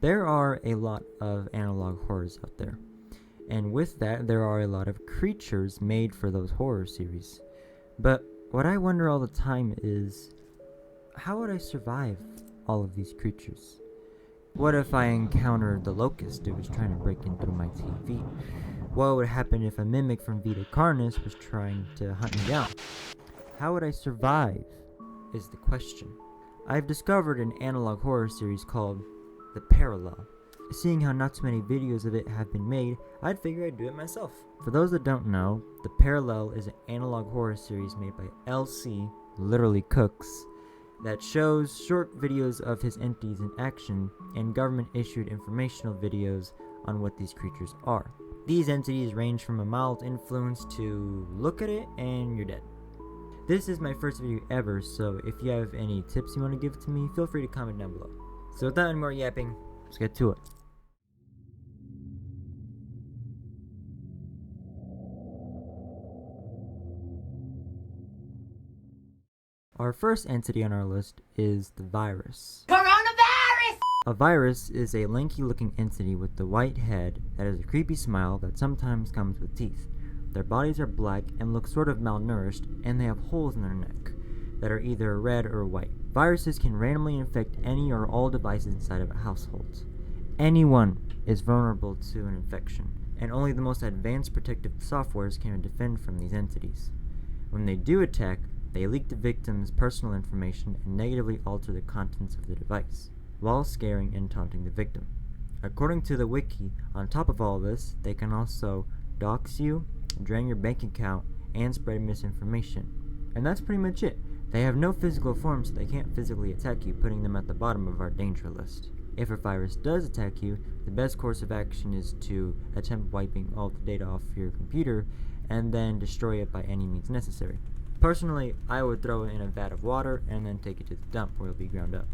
There are a lot of analog horrors out there, and with that there are a lot of creatures made for those horror series. But what I wonder all the time is, how would I survive all of these creatures? What if I encountered the locust who was trying to break in through my TV? What would happen if a mimic from Vita Carnis was trying to hunt me down? How would I survive is the question. I've discovered an analog horror series called The Parallel. Seeing how not too many videos of it have been made, I'd figure I'd do it myself. For those that don't know, The Parallel is an analog horror series made by LC, literally Cooks, that shows short videos of his entities in action and government-issued informational videos on what these creatures are. These entities range from a mild influence to look at it and you're dead. This is my first video ever, so if you have any tips you want to give to me, feel free to comment down below. So without any more yapping, let's get to it. Our first entity on our list is the virus. Coronavirus! A virus is a lanky-looking entity with the white head that has a creepy smile that sometimes comes with teeth. Their bodies are black and look sort of malnourished, and they have holes in their neck that are either red or white. Viruses can randomly infect any or all devices inside of a household. Anyone is vulnerable to an infection, and only the most advanced protective softwares can defend from these entities. When they do attack, they leak the victim's personal information and negatively alter the contents of the device, while scaring and taunting the victim. According to the wiki, on top of all this, they can also dox you, drain your bank account, and spread misinformation. And that's pretty much it. They have no physical form, so they can't physically attack you, putting them at the bottom of our danger list. If a virus does attack you, the best course of action is to attempt wiping all the data off your computer and then destroy it by any means necessary. Personally, I would throw it in a vat of water and then take it to the dump where it'll be ground up.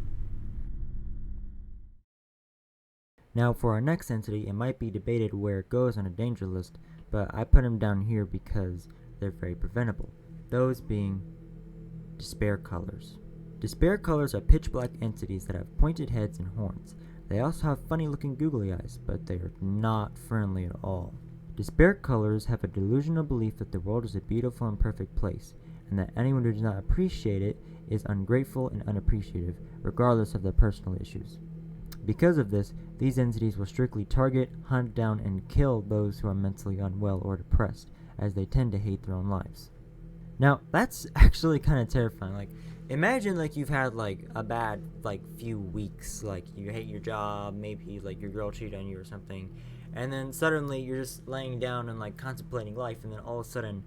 Now for our next entity, it might be debated where it goes on a danger list, but I put them down here because they're very preventable. Those being despair colors. Despair colors are pitch black entities that have pointed heads and horns. They also have funny looking googly eyes, but they are not friendly at all. Despair colors have a delusional belief that the world is a beautiful and perfect place, and that anyone who does not appreciate it is ungrateful and unappreciative, regardless of their personal issues. Because of this, these entities will strictly target, hunt down, and kill those who are mentally unwell or depressed, as they tend to hate their own lives. Now, that's actually kind of terrifying. Like, imagine like you've had like a bad few weeks, like you hate your job, maybe like your girl cheated on you or something, and then suddenly you're just laying down and like contemplating life, and then all of a sudden,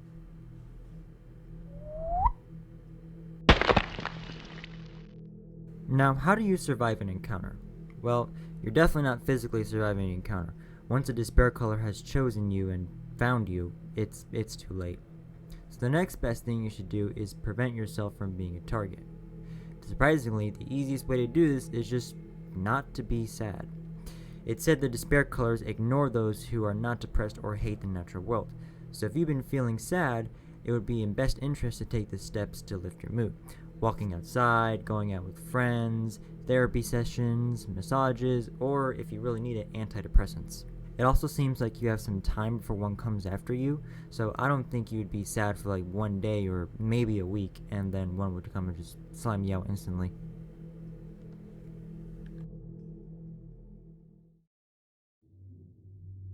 now how do you survive an encounter? Well, you're definitely not physically surviving an encounter. Once a despair color has chosen you and found you, it's too late. So the next best thing you should do is prevent yourself from being a target. Surprisingly, the easiest way to do this is just not to be sad. It's said the despair colors ignore those who are not depressed or hate the natural world. So if you've been feeling sad, it would be in best interest to take the steps to lift your mood. Walking outside, going out with friends, therapy sessions, massages, or if you really need it, antidepressants. It also seems like you have some time before one comes after you, so I don't think you'd be sad for like one day or maybe a week, and then one would come and just slam you out instantly.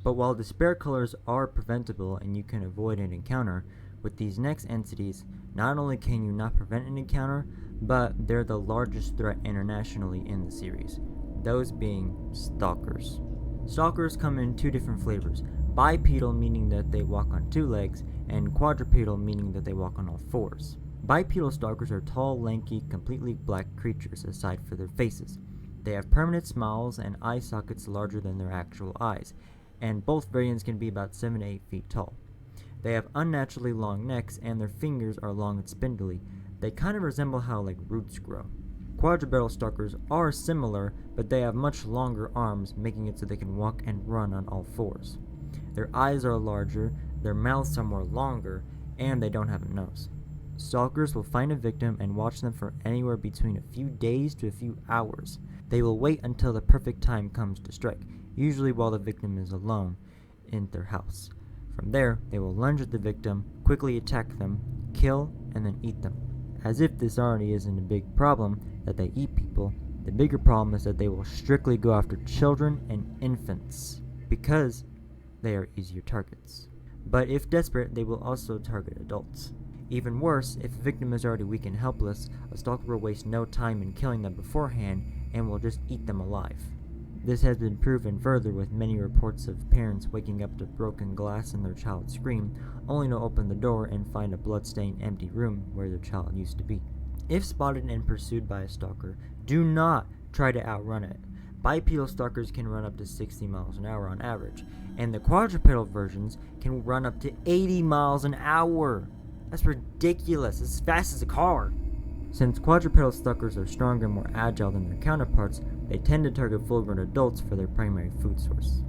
But while despair colors are preventable and you can avoid an encounter, with these next entities, not only can you not prevent an encounter, but they're the largest threat internationally in the series, those being Stalkers. Stalkers come in two different flavors, bipedal meaning that they walk on two legs, and quadrupedal meaning that they walk on all fours. Bipedal Stalkers are tall, lanky, completely black creatures aside for their faces. They have permanent smiles and eye sockets larger than their actual eyes, and both variants can be about 7 to 8 feet tall. They have unnaturally long necks, and their fingers are long and spindly. They kind of resemble how like roots grow. Quadrupedal Stalkers are similar, but they have much longer arms, making it so they can walk and run on all fours. Their eyes are larger, their mouths are more longer, and they don't have a nose. Stalkers will find a victim and watch them for anywhere between a few days to a few hours. They will wait until the perfect time comes to strike, usually while the victim is alone in their house. From there, they will lunge at the victim, quickly attack them, kill, and then eat them. As if this already isn't a big problem that they eat people, the bigger problem is that they will strictly go after children and infants, because they are easier targets. But if desperate, they will also target adults. Even worse, if a victim is already weak and helpless, a stalker will waste no time in killing them beforehand and will just eat them alive. This has been proven further with many reports of parents waking up to broken glass and their child scream, only to open the door and find a blood-stained empty room where their child used to be. If spotted and pursued by a stalker, do not try to outrun it. Bipedal stalkers can run up to 60 miles an hour on average, and the quadrupedal versions can run up to 80 miles an hour. That's ridiculous. It's as fast as a car. Since quadrupedal stalkers are stronger and more agile than their counterparts, they tend to target full-grown adults for their primary food source.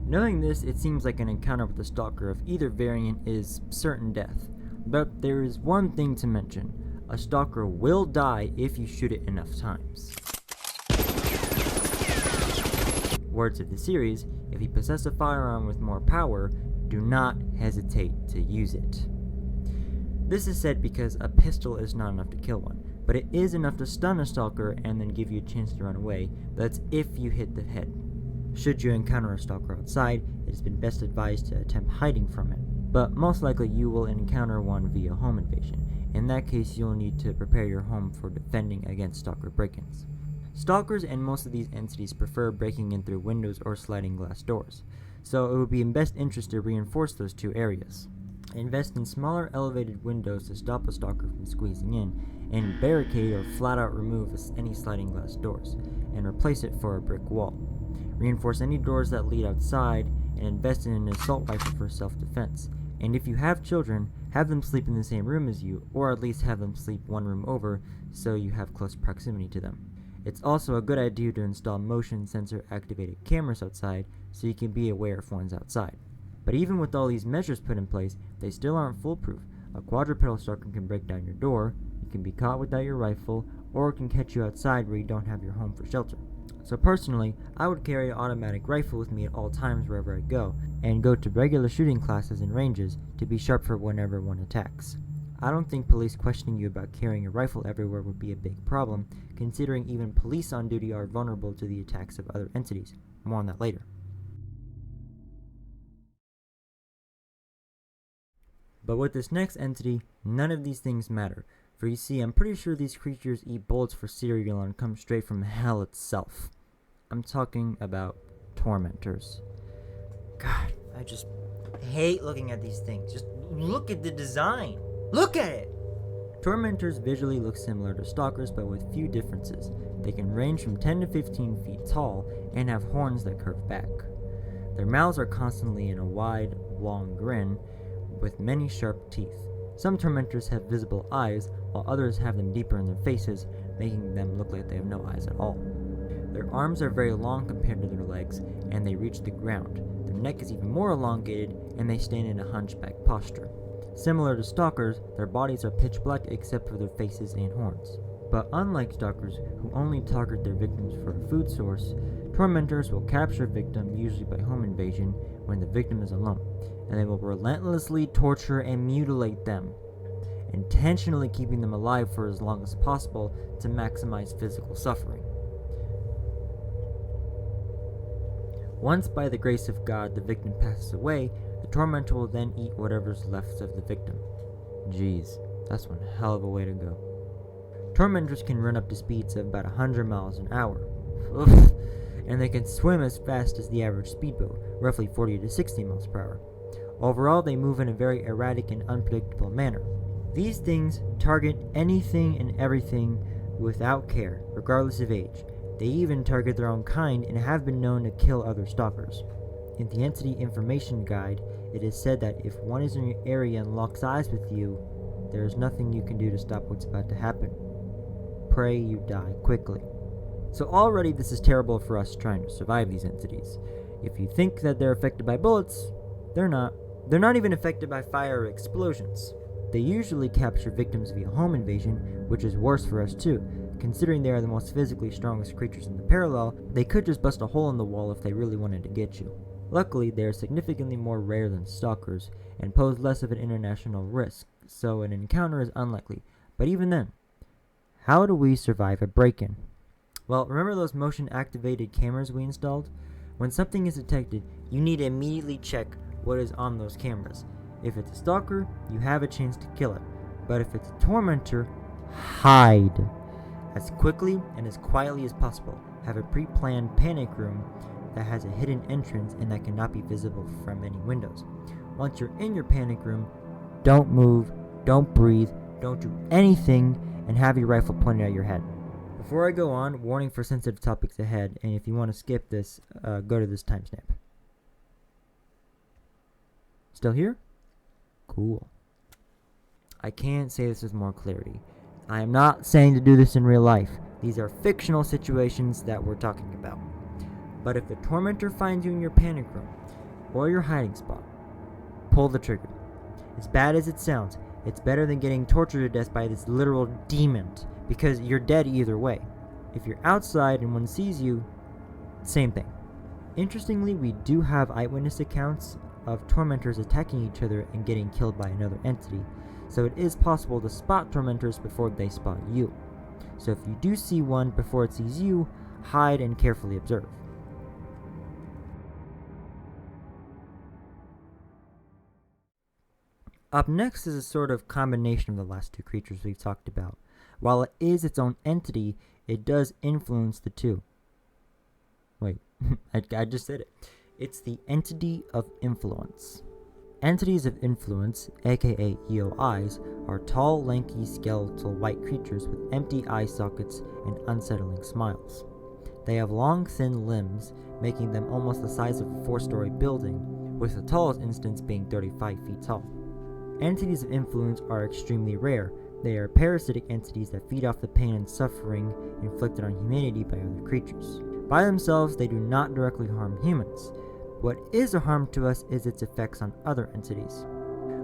Knowing this, it seems like an encounter with a stalker of either variant is certain death. But there is one thing to mention. A stalker will die if you shoot it enough times. Words of the series, if you possess a firearm with more power, do not hesitate to use it. This is said because a pistol is not enough to kill one, but it is enough to stun a stalker and then give you a chance to run away. That's if you hit the head. Should you encounter a stalker outside, it has been best advised to attempt hiding from it, but most likely you will encounter one via home invasion. In that case, you'll need to prepare your home for defending against stalker break-ins. Stalkers and most of these entities prefer breaking in through windows or sliding glass doors, so it would be in best interest to reinforce those two areas. Invest in smaller elevated windows to stop a stalker from squeezing in, and barricade or flat out remove any sliding glass doors, and replace it for a brick wall. Reinforce any doors that lead outside, and invest in an assault rifle for self-defense. And if you have children, have them sleep in the same room as you, or at least have them sleep one room over so you have close proximity to them. It's also a good idea to install motion sensor activated cameras outside so you can be aware if one's outside. But even with all these measures put in place, they still aren't foolproof. A quadrupedal stalker can break down your door, you can be caught without your rifle, or it can catch you outside where you don't have your home for shelter. So personally, I would carry an automatic rifle with me at all times wherever I go, and go to regular shooting classes and ranges to be sharp for whenever one attacks. I don't think police questioning you about carrying a rifle everywhere would be a big problem, considering even police on duty are vulnerable to the attacks of other entities. More on that later. But with this next entity, none of these things matter, for you see, I'm pretty sure these creatures eat bullets for cereal and come straight from hell itself. I'm talking about Tormentors. God, I just hate looking at these things. Just look at the design. Look at it! Tormentors visually look similar to Stalkers, but with few differences. They can range from 10 to 15 feet tall and have horns that curve back. Their mouths are constantly in a wide, long grin, with many sharp teeth. Some Tormentors have visible eyes, while others have them deeper in their faces, making them look like they have no eyes at all. Their arms are very long compared to their legs, and they reach the ground. Their neck is even more elongated, and they stand in a hunchback posture. Similar to Stalkers, their bodies are pitch black except for their faces and horns. But unlike Stalkers, who only target their victims for a food source, Tormentors will capture a victim, usually by home invasion, when the victim is alone, and they will relentlessly torture and mutilate them, intentionally keeping them alive for as long as possible to maximize physical suffering. Once, by the grace of God, the victim passes away, the tormentor will then eat whatever's left of the victim. Jeez, that's one hell of a way to go. Tormentors can run up to speeds of about 100 miles an hour. Oof. And they can swim as fast as the average speedboat, roughly 40 to 60 miles per hour. Overall, they move in a very erratic and unpredictable manner. These things target anything and everything without care, regardless of age. They even target their own kind and have been known to kill other stalkers. In the Entity Information Guide, it is said that if one is in your area and locks eyes with you, there is nothing you can do to stop what's about to happen. Pray you die quickly. So already this is terrible for us trying to survive these entities. If you think that they're affected by bullets, they're not. They're not even affected by fire or explosions. They usually capture victims via home invasion, which is worse for us too. Considering they are the most physically strongest creatures in the parallel, they could just bust a hole in the wall if they really wanted to get you. Luckily, they are significantly more rare than Stalkers, and pose less of an international risk, so an encounter is unlikely. But even then, how do we survive a break-in? Well, remember those motion-activated cameras we installed? When something is detected, you need to immediately check what is on those cameras. If it's a Stalker, you have a chance to kill it. But if it's a Tormentor, hide. As quickly and as quietly as possible. Have a pre-planned panic room that has a hidden entrance and that cannot be visible from any windows. Once you're in your panic room, don't move, don't breathe, don't do anything, and have your rifle pointed at your head. Before I go on, warning for sensitive topics ahead, and if you want to skip this, go to this timestamp. Still here? Cool. I can't say this with more clarity. I am not saying to do this in real life. These are fictional situations that we're talking about. But if the Tormentor finds you in your panic room, or your hiding spot, pull the trigger. As bad as it sounds, it's better than getting tortured to death by this literal demon, because you're dead either way. If you're outside and one sees you, same thing. Interestingly, we do have eyewitness accounts of Tormentors attacking each other and getting killed by another entity, so it is possible to spot Tormentors before they spot you. So if you do see one before it sees you, hide and carefully observe. Up next is a sort of combination of the last two creatures we've talked about. While it is its own entity, it does influence the two. Wait, I just said it. It's the entity of influence. Entities of influence, aka EOIs, are tall, lanky, skeletal white creatures with empty eye sockets and unsettling smiles. They have long, thin limbs, making them almost the size of a 4-story building, with the tallest instance being 35 feet tall. Entities of influence are extremely rare. They are parasitic entities that feed off the pain and suffering inflicted on humanity by other creatures. By themselves, they do not directly harm humans. What is a harm to us is its effects on other entities.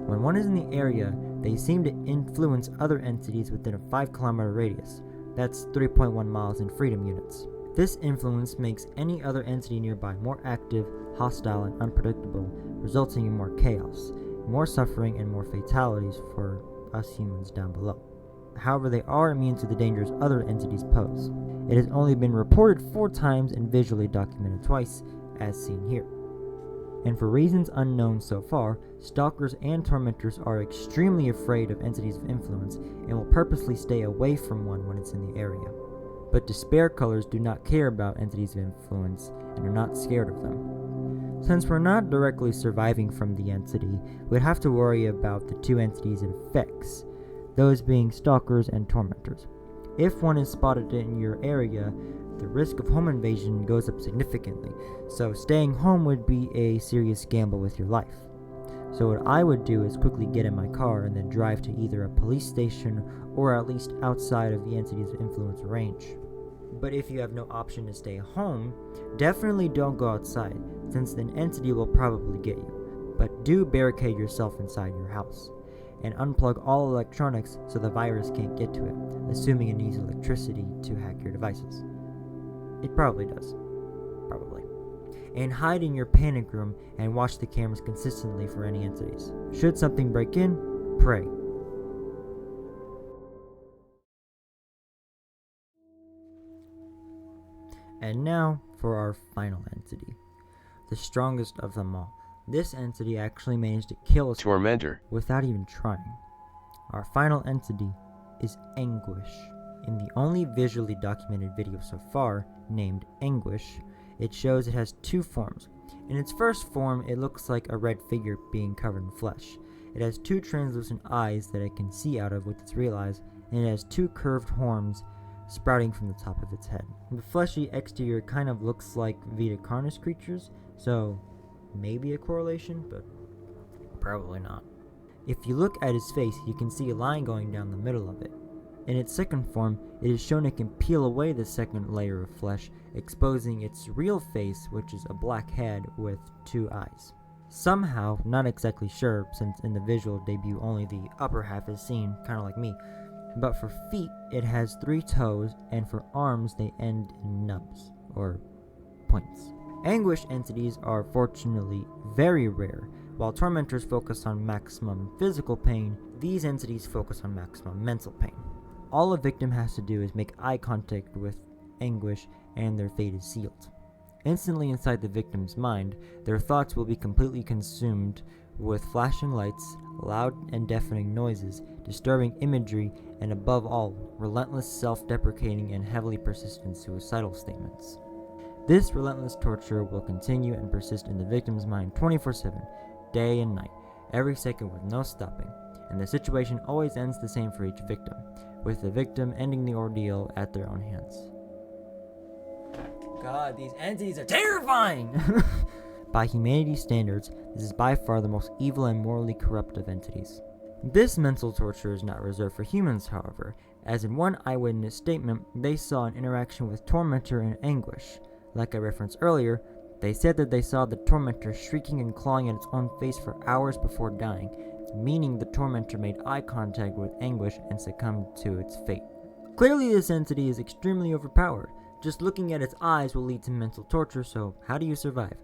When one is in the area, they seem to influence other entities within a 5-kilometer radius. That's 3.1 miles in freedom units. This influence makes any other entity nearby more active, hostile, and unpredictable, resulting in more chaos, more suffering, and more fatalities for us humans down below. However, they are immune to the dangers other entities pose. It has only been reported 4 times and visually documented twice, as seen here. And for reasons unknown so far, Stalkers and Tormentors are extremely afraid of entities of influence and will purposely stay away from one when it's in the area. But Despair Colors do not care about entities of influence and are not scared of them. Since we're not directly surviving from the entity, we'd have to worry about the 2 entities it affects, those being Stalkers and Tormentors. If one is spotted in your area, the risk of home invasion goes up significantly, so staying home would be a serious gamble with your life. So what I would do is quickly get in my car and then drive to either a police station or at least outside of the entity's influence range. But if you have no option to stay home, definitely don't go outside, since an entity will probably get you. But do barricade yourself inside your house, and unplug all electronics so the virus can't get to it, assuming it needs electricity to hack your devices. It probably does. Probably. And hide in your panic room and watch the cameras consistently for any entities. Should something break in, pray. And now for our final entity. The strongest of them all. This entity actually managed to kill a Tormentor without even trying. Our final entity is Anguish. In the only visually documented video so far, named Anguish, it shows it has 2 forms. In its first form, it looks like a red figure being covered in flesh. It has 2 translucent eyes that it can see out of with its real eyes, and it has 2 curved horns sprouting from the top of its head. The fleshy exterior kind of looks like Vita Carnis creatures, so maybe a correlation, but probably not. If you look at his face, you can see a line going down the middle of it. In its second form, it is shown it can peel away the second layer of flesh, exposing its real face, which is a black head with 2 eyes. Somehow, not exactly sure, since in the visual debut only the upper half is seen, kinda like me, but for feet it has 3 toes, and for arms they end in nubs, or points. Anguish entities are fortunately very rare. While Tormentors focus on maximum physical pain, these entities focus on maximum mental pain. All a victim has to do is make eye contact with Anguish and their fate is sealed. Instantly inside the victim's mind, their thoughts will be completely consumed with flashing lights, loud and deafening noises, disturbing imagery, and above all, relentless self-deprecating and heavily persistent suicidal statements. This relentless torture will continue and persist in the victim's mind 24/7, day and night, every second with no stopping, and the situation always ends the same for each victim, with the victim ending the ordeal at their own hands. God, these entities are terrifying! By humanity's standards, this is by far the most evil and morally corrupt of entities. This mental torture is not reserved for humans, however, as in one eyewitness statement, they saw an interaction with Tormentor and Anguish. Like I referenced earlier, they said that they saw the Tormentor shrieking and clawing at its own face for hours before dying, meaning the Tormentor made eye contact with Anguish and succumbed to its fate. Clearly this entity is extremely overpowered. Just looking at its eyes will lead to mental torture, so how do you survive?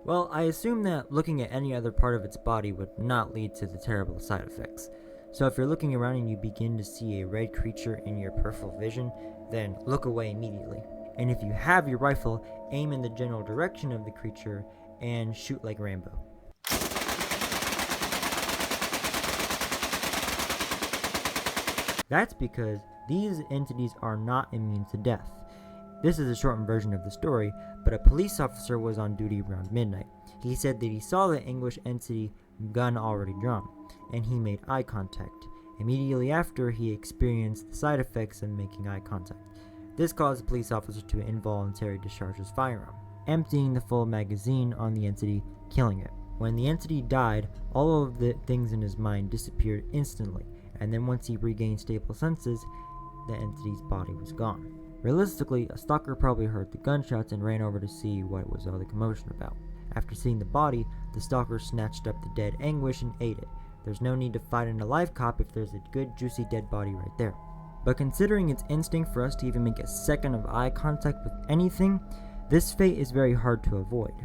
Well, I assume that looking at any other part of its body would not lead to the terrible side effects. So if you're looking around and you begin to see a red creature in your peripheral vision, then look away immediately. And if you have your rifle, aim in the general direction of the creature and shoot like Rambo. That's because these entities are not immune to death. This is a shortened version of the story, but a police officer was on duty around midnight. He said that he saw the Anguish entity gun already drawn, and he made eye contact. Immediately after, he experienced the side effects of making eye contact. This caused the police officer to involuntarily discharge his firearm, emptying the full magazine on the entity, killing it. When the entity died, all of the things in his mind disappeared instantly, and then once he regained stable senses, the entity's body was gone. Realistically, a stalker probably heard the gunshots and ran over to see what was all the commotion about. After seeing the body, the stalker snatched up the dead Anguish and ate it. There's no need to fight an alive cop if there's a good juicy dead body right there. But considering its instinct for us to even make a second of eye contact with anything, this fate is very hard to avoid.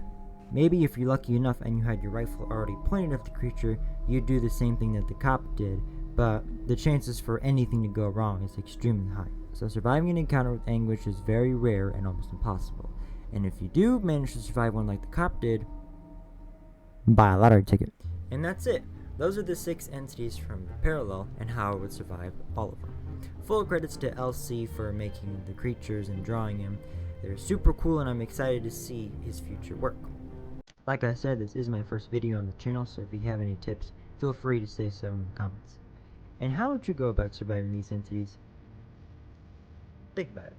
Maybe if you're lucky enough and you had your rifle already pointed at the creature, you'd do the same thing that the cop did, but the chances for anything to go wrong is extremely high. So surviving an encounter with Anguish is very rare and almost impossible. And if you do manage to survive one like the cop did, buy a lottery ticket. And that's it. Those are the 6 entities from the parallel and how I would survive all of them. Full credits to LC for making the creatures and drawing him. They're super cool and I'm excited to see his future work. Like I said, this is my first video on the channel, so if you have any tips, feel free to say so in the comments. And how would you go about surviving these entities? Think about it.